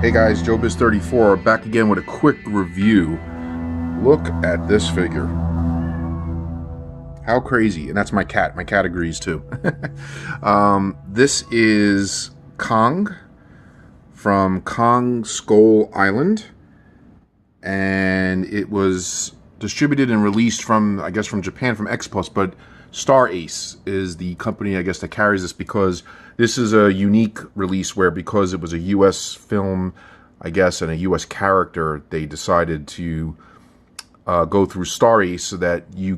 Hey guys, Joebizz34 back again with a quick review. Look at this figure. How crazy. And that's my cat. My cat agrees too. This is Kong from Kong Skull Island. And it was distributed and released from, I guess, from Japan, from X Plus, but Star Ace is the company, I guess, that carries this, because this is a unique release where, because it was a US film, I guess, and a US character, they decided to go through Star Ace so that we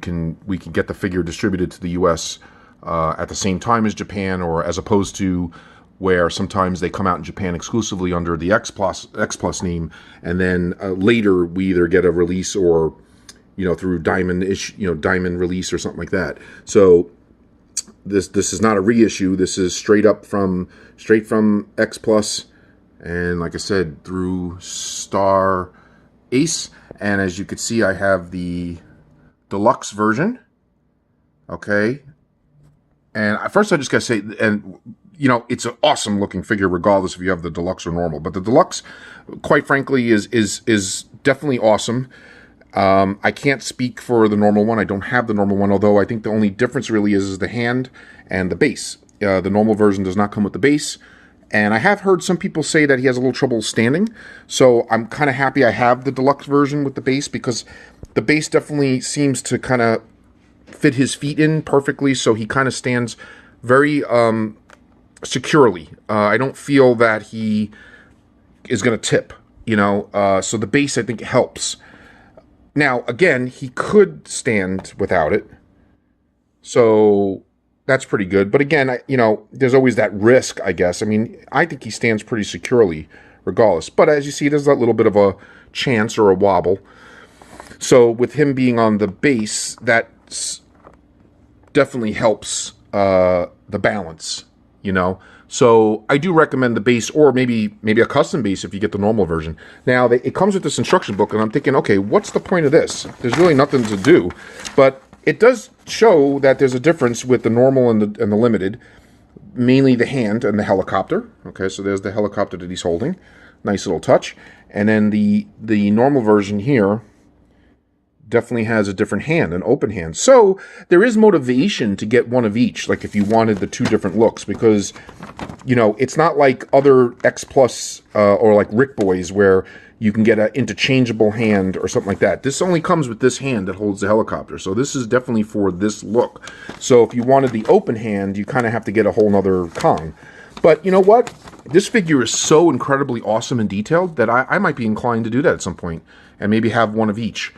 can get the figure distributed to the US at the same time as Japan, or as opposed to where sometimes they come out in Japan exclusively under the X Plus name, and then later we either get a release or, through Diamond release or something like that. So this is not a reissue. This is straight from X Plus, and like I said, through Star Ace. And as you can see, I have the deluxe version. Okay, and first I just gotta say, and it's an awesome looking figure regardless if you have the deluxe or normal. But the deluxe, quite frankly, is definitely awesome. I can't speak for the normal one. I don't have the normal one, although I think the only difference really is the hand and the base. The normal version does not come with the base. And I have heard some people say that he has a little trouble standing. So I'm kind of happy I have the deluxe version with the base, because the base definitely seems to kind of fit his feet in perfectly. So he kind of stands very securely. I don't feel that he is going to tip, so the base, I think, helps. Now, again, he could stand without it, so that's pretty good. But again, there's always that risk, I guess. I mean, I think he stands pretty securely regardless. But as you see, there's that little bit of a chance or a wobble. So with him being on the base, that definitely helps the balance, So I do recommend the base, or maybe a custom base if you get the normal version. Now, it comes with this instruction book, and I'm thinking, okay, what's the point of this? There's really nothing to do. But it does show that there's a difference with the normal and the limited, mainly the hand and the helicopter. Okay, so there's the helicopter that he's holding. Nice little touch. And then the normal version here definitely has a different hand, an open hand. So there is motivation to get one of each, like if you wanted the two different looks, because it's not like other X Plus or like Rick Boys where you can get an interchangeable hand or something like that. This only comes with this hand that holds the helicopter. So this is definitely for this look. So if you wanted the open hand, you kind of have to get a whole nother Kong. But you know what? This figure is so incredibly awesome and detailed that I might be inclined to do that at some point and maybe have one of each.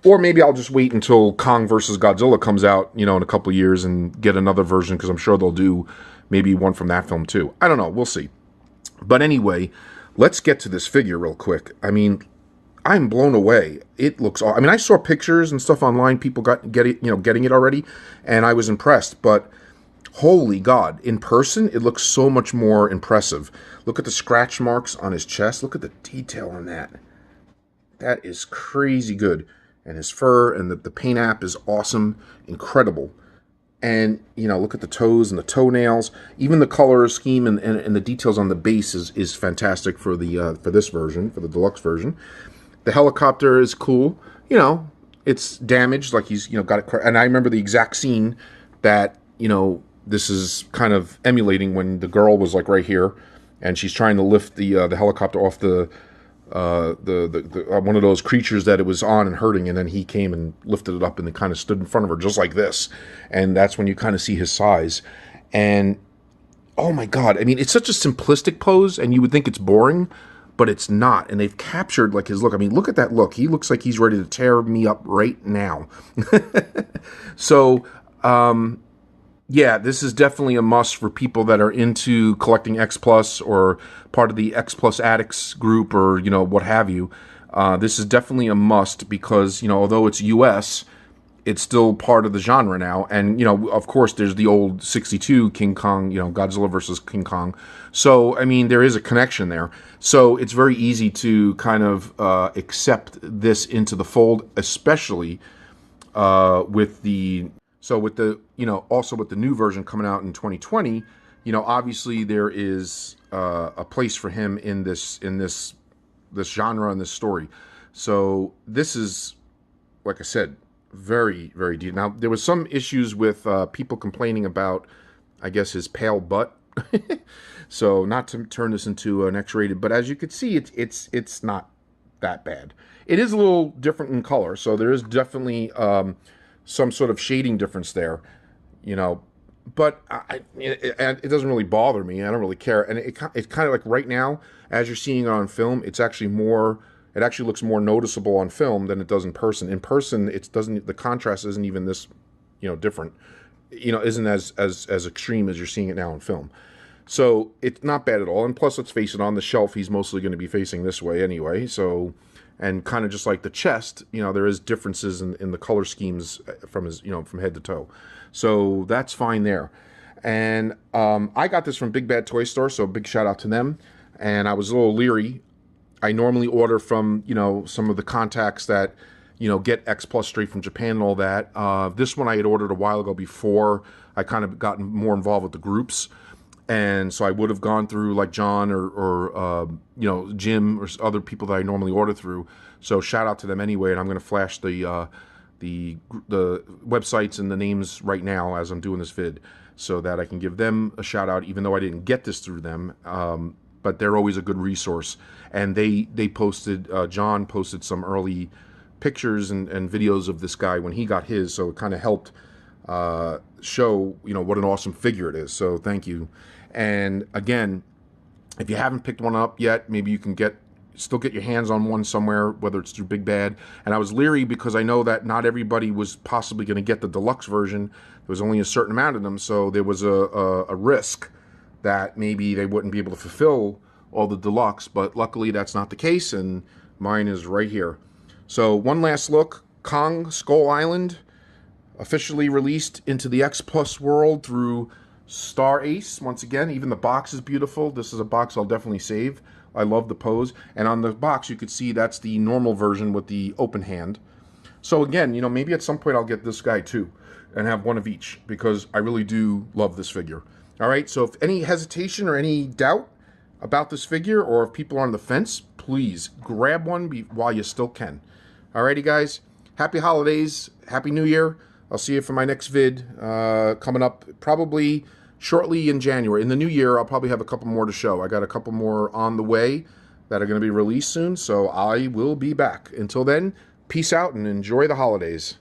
Or maybe I'll just wait until Kong vs. Godzilla comes out, in a couple of years, and get another version, because I'm sure they'll do maybe one from that film too. I don't know. We'll see. But anyway, let's get to this figure real quick. I mean, I'm blown away. It looks... I mean, I saw pictures and stuff online. People getting it already, and I was impressed. But holy God, in person, it looks so much more impressive. Look at the scratch marks on his chest. Look at the detail on that. That is crazy good. And his fur and the paint app is awesome, incredible. And, look at the toes and the toenails. Even the color scheme and the details on the base is fantastic for this version, for the deluxe version. The helicopter is cool. It's damaged, like he's, got it. And I remember the exact scene that, this is kind of emulating, when the girl was like right here, and she's trying to lift the helicopter off the one of those creatures that it was on and hurting, and then he came and lifted it up and then kind of stood in front of her just like this, and that's when you kind of see his size. And oh my God, I mean, it's such a simplistic pose, and you would think it's boring, but it's not. And they've captured like his look. I mean, look at that look. He looks like he's ready to tear me up right now. So yeah, this is definitely a must for people that are into collecting X Plus or part of the X Plus addicts group, or what have you. This is definitely a must, because although it's US, it's still part of the genre now. And of course, there's the old '62 King Kong, Godzilla versus King Kong. So I mean, there is a connection there. So it's very easy to kind of accept this into the fold, especially with the. So with the, also with the new version coming out in 2020, obviously there is a place for him in this genre, in this story. So this is, like I said, very, very deep. Now, there was some issues with people complaining about, I guess, his pale butt. So not to turn this into an X-rated, but as you can see, it's not that bad. It is a little different in color, so there is definitely some sort of shading difference there, But it doesn't really bother me. I don't really care. And it's kind of like right now, as you're seeing it on film, it actually looks more noticeable on film than it does in person. In person, the contrast isn't even this, different. Isn't as extreme as you're seeing it now on film. So it's not bad at all. And plus, let's face it, on the shelf, he's mostly going to be facing this way anyway. So, and kind of just like the chest, there is differences in the color schemes from his, from head to toe. So that's fine there. And I got this from Big Bad Toy Store, so big shout out to them. And I was a little leery. I normally order from, some of the contacts that, get X Plus straight from Japan and all that. This one I had ordered a while ago before I kind of gotten more involved with the groups. And so I would have gone through like John or Jim or other people that I normally order through. So shout out to them anyway. And I'm going to flash the websites and the names right now as I'm doing this vid, so that I can give them a shout out, even though I didn't get this through them. But they're always a good resource. And they posted, John posted some early pictures and videos of this guy when he got his. So it kind of helped show, what an awesome figure it is. So thank you. And again, if you haven't picked one up yet, maybe you can still get your hands on one somewhere, whether it's through Big Bad. And I was leery because I know that not everybody was possibly going to get the deluxe version. There was only a certain amount of them, so there was a risk that maybe they wouldn't be able to fulfill all the deluxe, but luckily that's not the case, and mine is right here. So one last look, Kong Skull Island, officially released into the X Plus world through Star Ace. Once again, even the box is beautiful. This is a box I'll definitely save. I love the pose. And on the box, you could see that's the normal version with the open hand. So again, maybe at some point I'll get this guy too and have one of each, because I really do love this figure. All right, so if any hesitation or any doubt about this figure, or if people are on the fence, please grab one while you still can. Alrighty, guys. Happy holidays. Happy New Year. I'll see you for my next vid coming up probably shortly in January. In the new year, I'll probably have a couple more to show. I got a couple more on the way that are going to be released soon, so I will be back. Until then, peace out and enjoy the holidays.